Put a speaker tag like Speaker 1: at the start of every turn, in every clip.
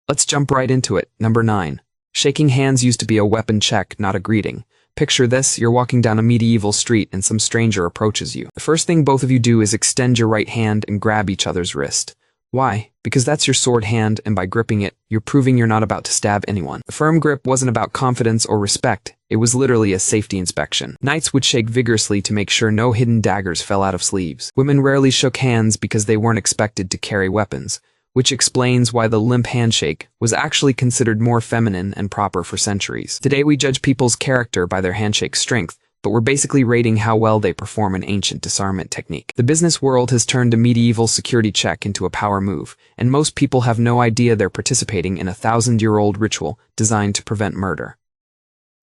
Speaker 1: Let's jump right into it. Number 9. Shaking hands used to be a weapon check, not a greeting. Picture this, you're walking down a medieval street and some stranger approaches you. The first thing both of you do is extend your right hand and grab each other's wrist. Why? Because that's your sword hand, and by gripping it, you're proving you're not about to stab anyone. The firm grip wasn't about confidence or respect, it was literally a safety inspection. Knights would shake vigorously to make sure no hidden daggers fell out of sleeves. Women rarely shook hands because they weren't expected to carry weapons, which explains why the limp handshake was actually considered more feminine and proper for centuries. Today we judge people's character by their handshake strength, but we're basically rating how well they perform an ancient disarmament technique. The business world has turned a medieval security check into a power move, and most people have no idea they're participating in a 1,000-year-old ritual designed to prevent murder.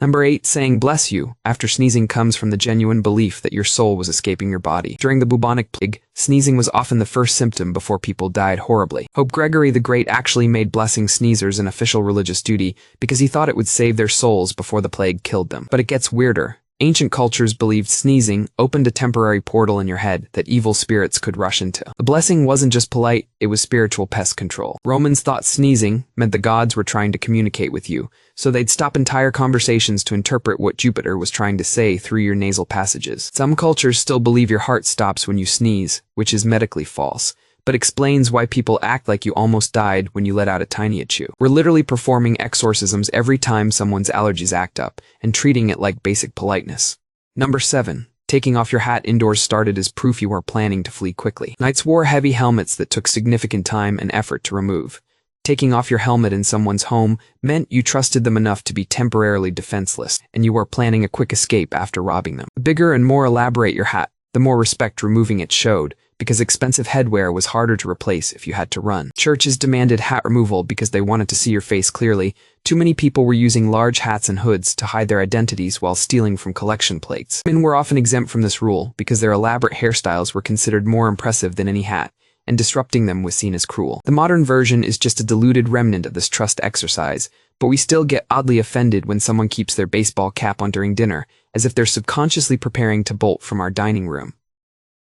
Speaker 1: Number 8. Saying bless you after sneezing comes from the genuine belief that your soul was escaping your body. During the bubonic plague, sneezing was often the first symptom before people died horribly. Pope Gregory the Great actually made blessing sneezers an official religious duty because he thought it would save their souls before the plague killed them. But it gets weirder. Ancient cultures believed sneezing opened a temporary portal in your head that evil spirits could rush into. The blessing wasn't just polite, it was spiritual pest control. Romans thought sneezing meant the gods were trying to communicate with you, so they'd stop entire conversations to interpret what Jupiter was trying to say through your nasal passages. Some cultures still believe your heart stops when you sneeze, which is medically false, but explains why people act like you almost died when you let out a tiny achoo. We're literally performing exorcisms every time someone's allergies act up, and treating it like basic politeness. Number 7. Taking off your hat indoors started as proof you were planning to flee quickly. Knights wore heavy helmets that took significant time and effort to remove. Taking off your helmet in someone's home meant you trusted them enough to be temporarily defenseless, and you were planning a quick escape after robbing them. The bigger and more elaborate your hat, the more respect removing it showed, because expensive headwear was harder to replace if you had to run. Churches demanded hat removal because they wanted to see your face clearly. Too many people were using large hats and hoods to hide their identities while stealing from collection plates. Men were often exempt from this rule because their elaborate hairstyles were considered more impressive than any hat, and disrupting them was seen as cruel. The modern version is just a diluted remnant of this trust exercise, but we still get oddly offended when someone keeps their baseball cap on during dinner, as if they're subconsciously preparing to bolt from our dining room.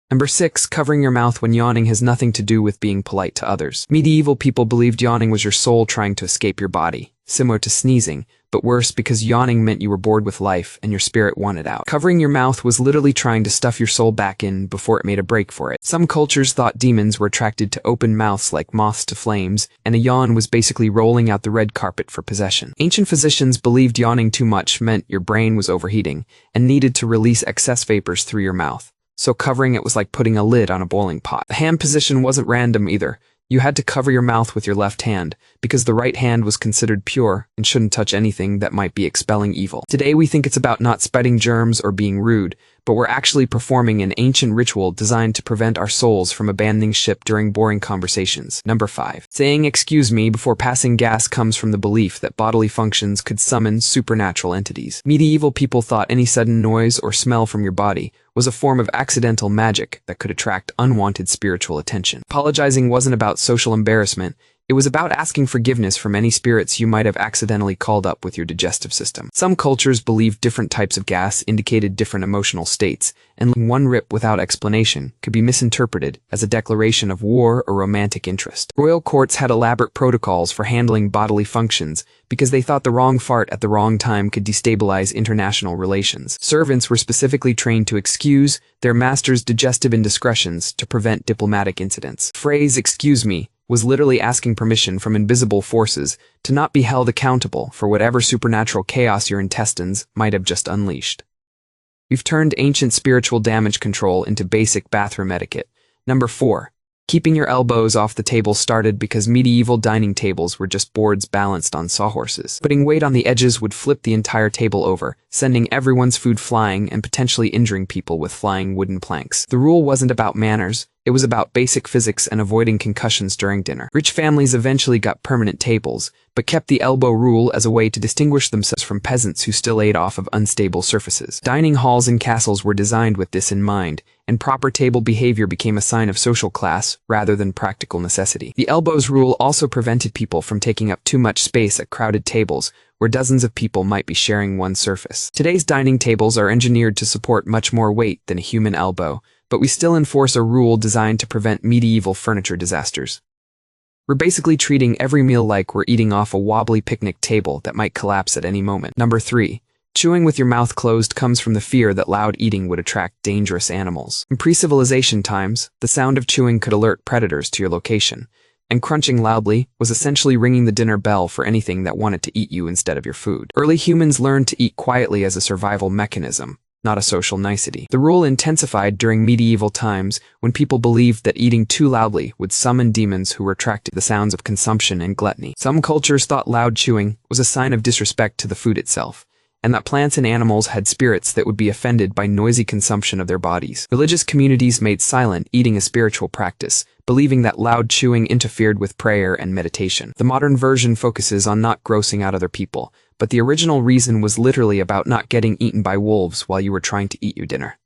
Speaker 1: Number 6. Covering your mouth when yawning has nothing to do with being polite to others. Medieval people believed yawning was your soul trying to escape your body, similar to sneezing, but worse because yawning meant you were bored with life and your spirit wanted out. Covering your mouth was literally trying to stuff your soul back in before it made a break for it. Some cultures thought demons were attracted to open mouths like moths to flames, and a yawn was basically rolling out the red carpet for possession. Ancient physicians believed yawning too much meant your brain was overheating and needed to release excess vapors through your mouth. So covering it was like putting a lid on a boiling pot. The hand position wasn't random either. You had to cover your mouth with your left hand, because the right hand was considered pure and shouldn't touch anything that might be expelling evil. Today we think it's about not spreading germs or being rude, but we're actually performing an ancient ritual designed to prevent our souls from abandoning ship during boring conversations. Number 5. Saying excuse me before passing gas comes from the belief that bodily functions could summon supernatural entities. Medieval people thought any sudden noise or smell from your body was a form of accidental magic that could attract unwanted spiritual attention. Apologizing wasn't about social embarrassment, it was about asking forgiveness from any spirits you might have accidentally called up with your digestive system. Some cultures believed different types of gas indicated different emotional states, and one rip without explanation could be misinterpreted as a declaration of war or romantic interest. Royal courts had elaborate protocols for handling bodily functions because they thought the wrong fart at the wrong time could destabilize international relations. Servants were specifically trained to excuse their master's digestive indiscretions to prevent diplomatic incidents. The phrase "excuse me" was literally asking permission from invisible forces to not be held accountable for whatever supernatural chaos your intestines might have just unleashed. We've turned ancient spiritual damage control into basic bathroom etiquette. Number 4. Keeping your elbows off the table started because medieval dining tables were just boards balanced on sawhorses. Putting weight on the edges would flip the entire table over, sending everyone's food flying and potentially injuring people with flying wooden planks. The rule wasn't about manners, it was about basic physics and avoiding concussions during dinner. Rich families eventually got permanent tables, but kept the elbow rule as a way to distinguish themselves from peasants who still ate off of unstable surfaces. Dining halls and castles were designed with this in mind, and proper table behavior became a sign of social class rather than practical necessity. The elbows rule also prevented people from taking up too much space at crowded tables, where dozens of people might be sharing one surface. Today's dining tables are engineered to support much more weight than a human elbow, but we still enforce a rule designed to prevent medieval furniture disasters. We're basically treating every meal like we're eating off a wobbly picnic table that might collapse at any moment. Number 3. Chewing with your mouth closed comes from the fear that loud eating would attract dangerous animals. In pre-civilization times, the sound of chewing could alert predators to your location, and crunching loudly was essentially ringing the dinner bell for anything that wanted to eat you instead of your food. Early humans learned to eat quietly as a survival mechanism, not a social nicety. The rule intensified during medieval times when people believed that eating too loudly would summon demons who were attracted to the sounds of consumption and gluttony. Some cultures thought loud chewing was a sign of disrespect to the food itself, and that plants and animals had spirits that would be offended by noisy consumption of their bodies. Religious communities made silent eating a spiritual practice, believing that loud chewing interfered with prayer and meditation. The modern version focuses on not grossing out other people, but the original reason was literally about not getting eaten by wolves while you were trying to eat your dinner.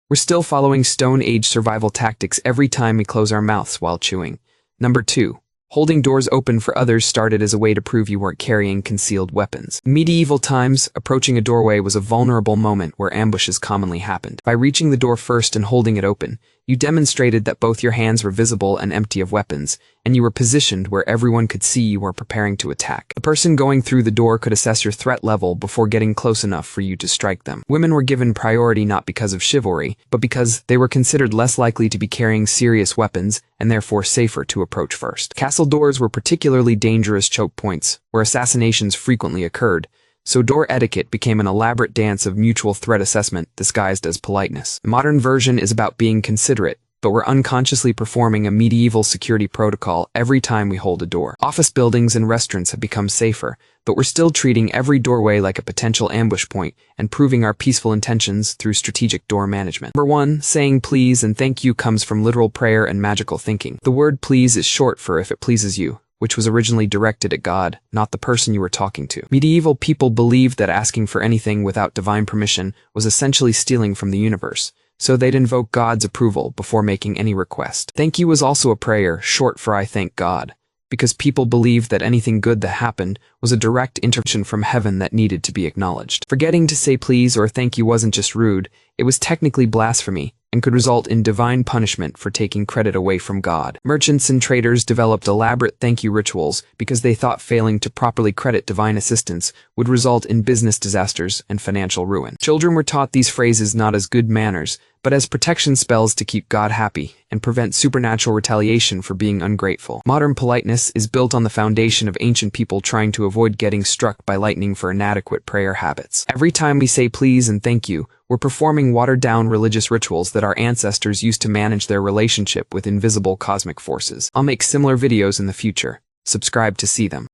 Speaker 1: We're still following Stone Age survival tactics every time we close our mouths while chewing. Number 2. Holding doors open for others started as a way to prove you weren't carrying concealed weapons. In medieval times, approaching a doorway was a vulnerable moment where ambushes commonly happened. By reaching the door first and holding it open, you demonstrated that both your hands were visible and empty of weapons, and you were positioned where everyone could see you were preparing to attack. The person going through the door could assess your threat level before getting close enough for you to strike them. Women were given priority not because of chivalry, but because they were considered less likely to be carrying serious weapons and therefore safer to approach first. Castle doors were particularly dangerous choke points, where assassinations frequently occurred, so door etiquette became an elaborate dance of mutual threat assessment disguised as politeness. The modern version is about being considerate, but we're unconsciously performing a medieval security protocol every time we hold a door. Office buildings and restaurants have become safer, but we're still treating every doorway like a potential ambush point and proving our peaceful intentions through strategic door management. Number 1, saying please and thank you comes from literal prayer and magical thinking. The word please is short for if it pleases you, which was originally directed at God, not the person you were talking to. Medieval people believed that asking for anything without divine permission was essentially stealing from the universe, so they'd invoke God's approval before making any request. Thank you was also a prayer, short for I thank God, because people believed that anything good that happened was a direct intervention from heaven that needed to be acknowledged. Forgetting to say please or thank you wasn't just rude, it was technically blasphemy, and could result in divine punishment for taking credit away from God. Merchants and traders developed elaborate thank you rituals because they thought failing to properly credit divine assistance would result in business disasters and financial ruin. Children were taught these phrases not as good manners, but as protection spells to keep God happy and prevent supernatural retaliation for being ungrateful. Modern politeness is built on the foundation of ancient people trying to avoid getting struck by lightning for inadequate prayer habits. Every time we say please and thank you, we're performing watered-down religious rituals that our ancestors used to manage their relationship with invisible cosmic forces. I'll make similar videos in the future. Subscribe to see them.